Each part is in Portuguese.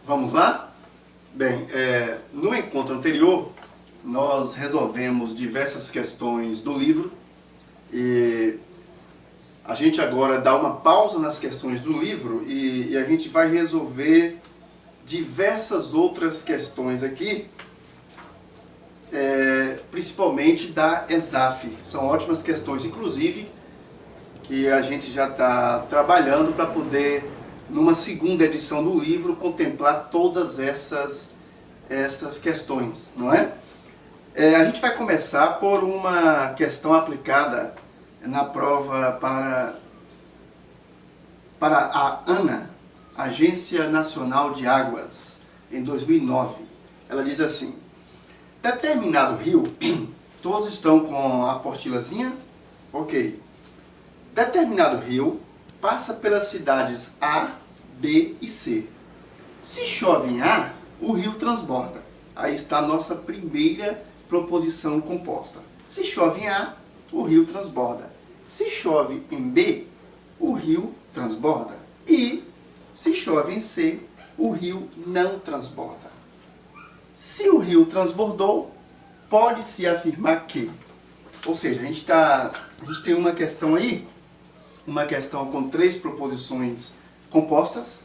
Vamos lá? Bem, no encontro anterior, nós resolvemos diversas questões do livro e a gente agora dá uma pausa nas questões do livro e a gente vai resolver diversas outras questões aqui, principalmente da ESAF. São ótimas questões, inclusive, que a gente já está trabalhando para poder, numa segunda edição do livro, contemplar todas essas questões, não é? A gente vai começar por uma questão aplicada na prova para a ANA, Agência Nacional de Águas, em 2009. Ela diz assim: determinado rio, todos estão com a apostilazinha? Ok. Determinado rio passa pelas cidades A, B e C. Se chove em A, o rio transborda. Aí está a nossa primeira proposição composta. Se chove em A, o rio transborda. Se chove em B, o rio transborda. E se chove em C, o rio não transborda. Se o rio transbordou, pode-se afirmar que... Ou seja, a gente tem uma questão aí, uma questão com 3 proposições compostas,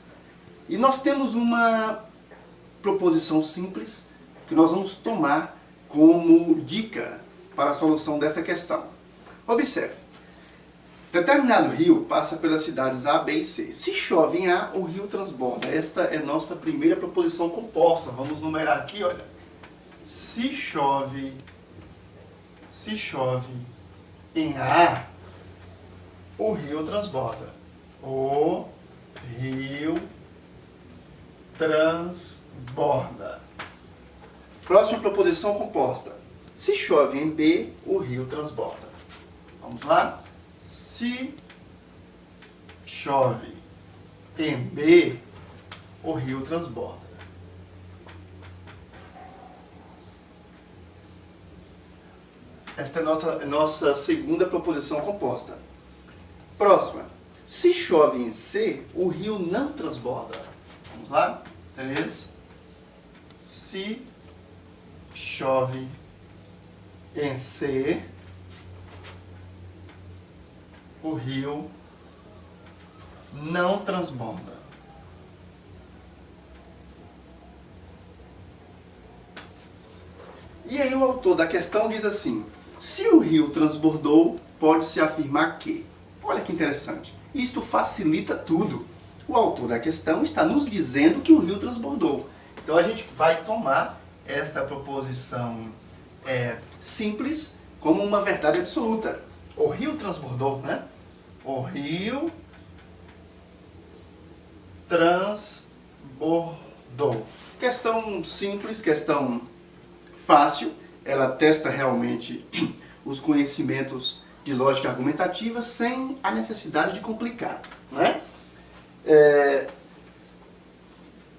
e nós temos uma proposição simples que nós vamos tomar como dica para a solução dessa questão. Observe, determinado rio passa pelas cidades A, B e C. Se chove em A, o rio transborda. Esta é nossa primeira proposição composta. Vamos numerar aqui, olha. Se chove em A, o rio transborda. O rio transborda. Próxima proposição composta. Se chove em B, o rio transborda. Vamos lá? Se chove em B, o rio transborda. Esta é a nossa segunda proposição composta. Próxima. Se chove em C, o rio não transborda. Vamos lá? 3. Se chove em C, o rio não transborda. E aí o autor da questão diz assim: se o rio transbordou, pode-se afirmar que... Olha que interessante. Isto facilita tudo. O autor da questão está nos dizendo que o rio transbordou. Então a gente vai tomar esta proposição simples como uma verdade absoluta. O rio transbordou, né? O rio transbordou. Questão simples, questão fácil. Ela testa realmente os conhecimentos de lógica argumentativa sem a necessidade de complicar, né?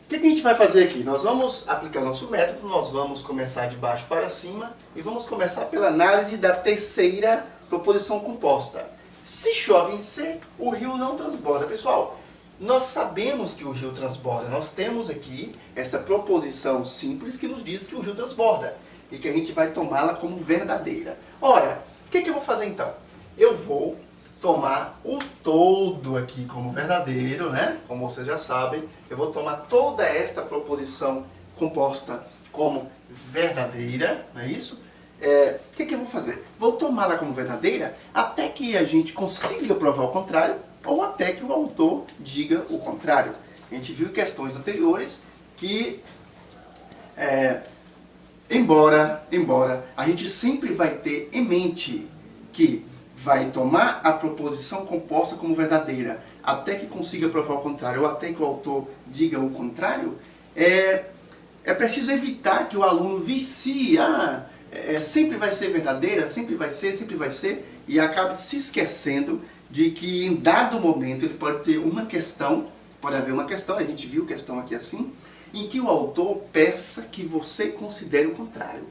O que a gente vai fazer aqui? Nós vamos aplicar nosso método, nós vamos começar de baixo para cima e vamos começar pela análise da terceira proposição composta. Se chove em C, o rio não transborda. Pessoal, nós sabemos que o rio transborda. Nós temos aqui essa proposição simples que nos diz que o rio transborda e que a gente vai tomá-la como verdadeira. Ora, o que eu vou fazer então? Eu vou tomar o todo aqui como verdadeiro, né? Como vocês já sabem, eu vou tomar toda esta proposição composta como verdadeira, não é isso? O que eu vou fazer? Vou tomá-la como verdadeira até que a gente consiga provar o contrário ou até que o autor diga o contrário. A gente viu em questões anteriores que, embora a gente sempre vai ter em mente que vai tomar a proposição composta como verdadeira até que consiga provar o contrário ou até que o autor diga o contrário, é preciso evitar que o aluno vicie, sempre vai ser verdadeira, sempre vai ser, e acabe se esquecendo de que em dado momento ele pode ter uma questão, pode haver uma questão, a gente viu questão aqui assim, em que o autor peça que você considere o contrário.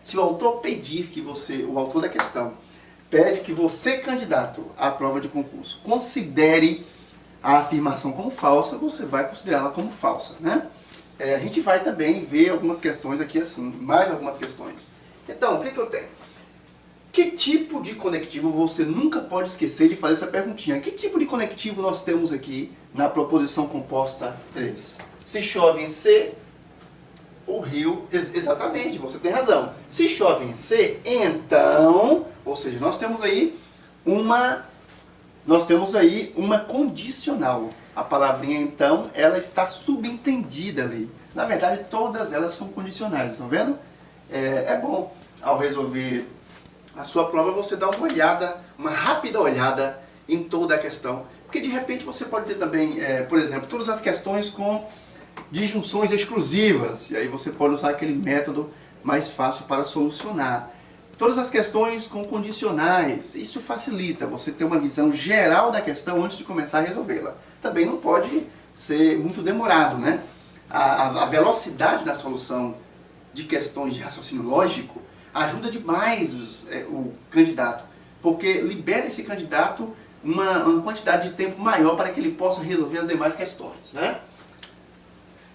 Se o autor pedir que o autor da questão, pede que você, candidato à prova de concurso, considere a afirmação como falsa, você vai considerá-la como falsa, né? a gente vai também ver algumas questões aqui assim, mais algumas questões. Então, o que eu tenho? Que tipo de conectivo você nunca pode esquecer de fazer essa perguntinha? Que tipo de conectivo nós temos aqui na proposição composta 3? Se chove em C, o rio... Exatamente, você tem razão. Se chove em C, então... Ou seja, nós temos aí uma condicional. A palavrinha então, ela está subentendida ali. Na verdade, todas elas são condicionais, estão vendo? É bom, ao resolver a sua prova, você dá uma olhada, uma rápida olhada em toda a questão. Porque de repente você pode ter também, por exemplo, todas as questões com disjunções exclusivas. E aí você pode usar aquele método mais fácil para solucionar. Todas as questões com condicionais, isso facilita você ter uma visão geral da questão antes de começar a resolvê-la. Também não pode ser muito demorado, né? A velocidade da solução de questões de raciocínio lógico ajuda demais o candidato, porque libera esse candidato uma quantidade de tempo maior para que ele possa resolver as demais questões, né?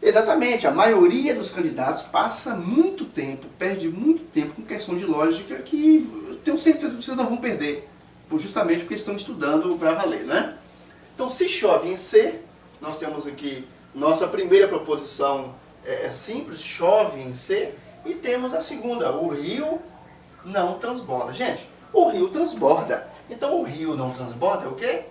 Exatamente, a maioria dos candidatos passa muito tempo, perde muito tempo com questão de lógica que eu tenho certeza que vocês não vão perder, justamente porque estão estudando para valer, né? Então, se chove em C, nós temos aqui nossa primeira proposição simples, chove em C, e temos a segunda, o rio não transborda. Gente, o rio transborda. Então, o rio não transborda é o quê?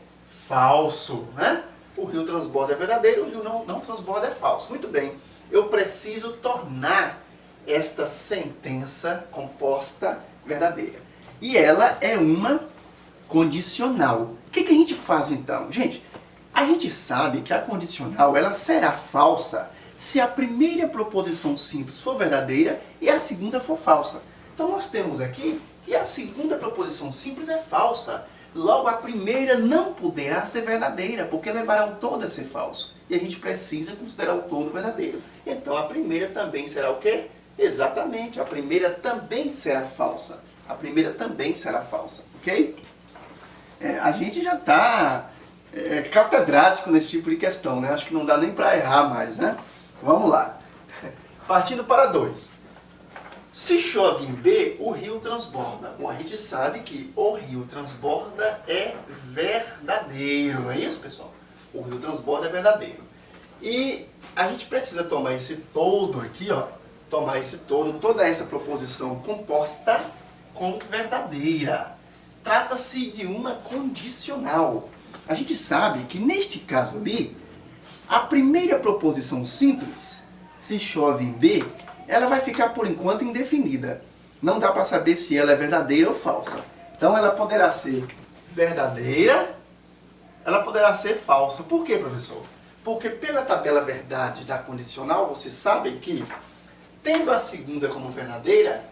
Falso, né? O rio transborda é verdadeiro, o rio não transborda é falso. Muito bem, eu preciso tornar esta sentença composta verdadeira. E ela é uma condicional. O que a gente faz então? Gente, a gente sabe que a condicional ela será falsa se a primeira proposição simples for verdadeira e a segunda for falsa. Então nós temos aqui que a segunda proposição simples é falsa. Logo, a primeira não poderá ser verdadeira, porque levará o todo a ser falso. E a gente precisa considerar o todo verdadeiro. Então, a primeira também será o quê? Exatamente, a primeira também será falsa. A primeira também será falsa, ok? A gente já está catedrático nesse tipo de questão, né? Acho que não dá nem para errar mais, né? Vamos lá. Partindo para 2. Se chove em B, o rio transborda. Bom, a gente sabe que o rio transborda é verdadeiro, não é isso, pessoal? O rio transborda é verdadeiro. E a gente precisa tomar esse todo aqui, ó, tomar esse todo, toda essa proposição composta como verdadeira. Trata-se de uma condicional. A gente sabe que neste caso ali, a primeira proposição simples, se chove em B, ela vai ficar por enquanto indefinida. Não dá para saber se ela é verdadeira ou falsa. Então ela poderá ser verdadeira, ela poderá ser falsa. Por quê, professor? Porque pela tabela verdade da condicional, você sabe que, tendo a segunda como verdadeira,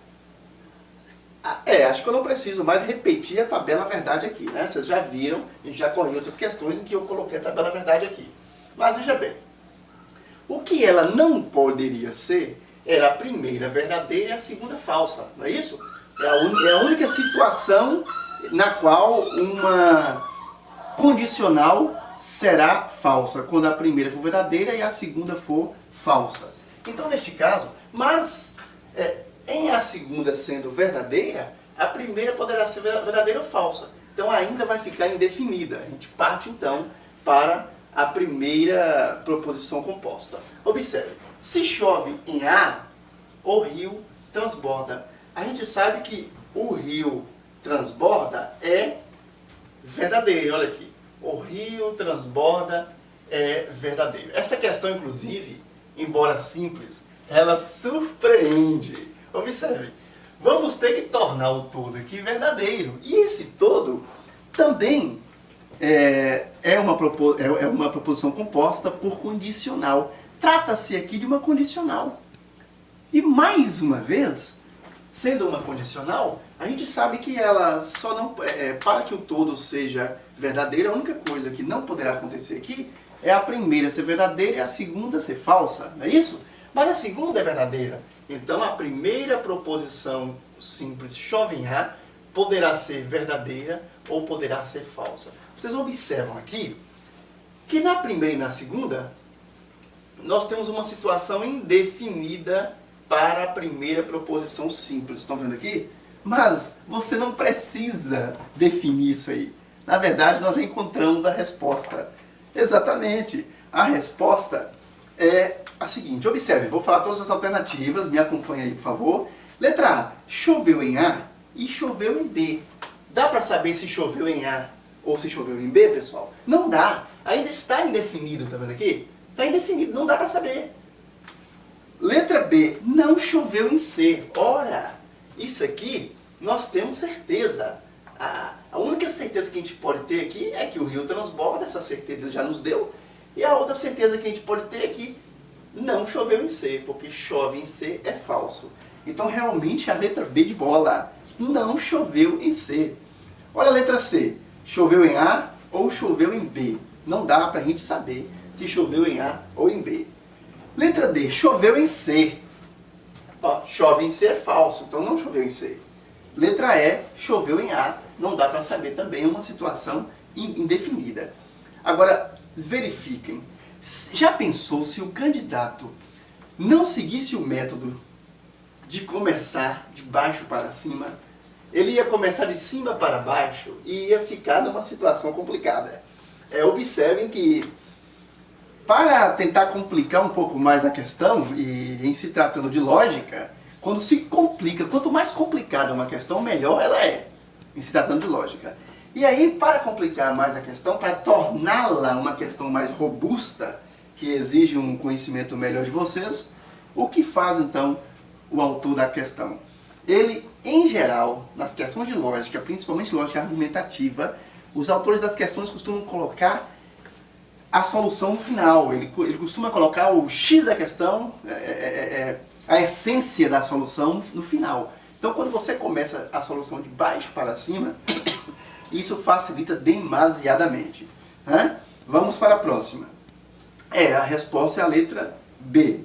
acho que eu não preciso mais repetir a tabela verdade aqui, né? Vocês já viram, a gente já corrigiu outras questões em que eu coloquei a tabela verdade aqui. Mas veja bem, o que ela não poderia ser era a primeira verdadeira e a segunda falsa, não é isso? É a única situação na qual uma condicional será falsa, quando a primeira for verdadeira e a segunda for falsa. Então, neste caso, mas em a segunda sendo verdadeira, a primeira poderá ser verdadeira ou falsa. Então, ainda vai ficar indefinida. A gente parte, então, para a primeira proposição composta. Observe, se chove em A, o rio transborda. A gente sabe que o rio transborda é verdadeiro. Olha aqui, o rio transborda é verdadeiro. Essa questão, inclusive, embora simples, ela surpreende. Observe, vamos ter que tornar o todo aqui verdadeiro. E esse todo também é uma proposição composta por condicional. Trata-se aqui de uma condicional. E mais uma vez, sendo uma condicional, a gente sabe que ela só não... para que o todo seja verdadeiro, a única coisa que não poderá acontecer aqui é a primeira ser verdadeira e a segunda ser falsa, não é isso? Mas a segunda é verdadeira. Então a primeira proposição simples, chove em A, poderá ser verdadeira ou poderá ser falsa. Vocês observam aqui que na primeira e na segunda, nós temos uma situação indefinida para a primeira proposição simples. Estão vendo aqui? Mas você não precisa definir isso aí. Na verdade, nós já encontramos a resposta. Exatamente. A resposta é a seguinte. Observe, vou falar todas as alternativas. Me acompanha aí, por favor. Letra A. Choveu em A e choveu em B. Dá para saber se choveu em A ou se choveu em B, pessoal? Não dá. Ainda está indefinido, tá vendo aqui? Está indefinido, não dá para saber. Letra B. Não choveu em C. Ora, isso aqui nós temos certeza. A única certeza que a gente pode ter aqui é que o rio transborda, essa certeza ele já nos deu. E a outra certeza que a gente pode ter é que não choveu em C, porque chove em C é falso. Então realmente a letra B de bola, não choveu em C. Olha a letra C, choveu em A ou choveu em B. Não dá pra gente saber se choveu em A ou em B. Letra D, choveu em C. Ó, chove em C é falso, então não choveu em C. Letra E, choveu em A, não dá para saber também, é uma situação indefinida. Agora, verifiquem, já pensou se o candidato não seguisse o método de começar de baixo para cima? Ele ia começar de cima para baixo e ia ficar numa situação complicada. Observem que, para tentar complicar um pouco mais a questão, e em se tratando de lógica, quando se complica, quanto mais complicada uma questão, melhor ela é, em se tratando de lógica. E aí, para complicar mais a questão, para torná-la uma questão mais robusta, que exige um conhecimento melhor de vocês, o que faz então o autor da questão? Ele, em geral, nas questões de lógica, principalmente lógica argumentativa, os autores das questões costumam colocar a solução no final. Ele costuma colocar o X da questão, a essência da solução no final. Então, quando você começa a solução de baixo para cima, isso facilita demasiadamente. Vamos para a próxima. A resposta é a letra B.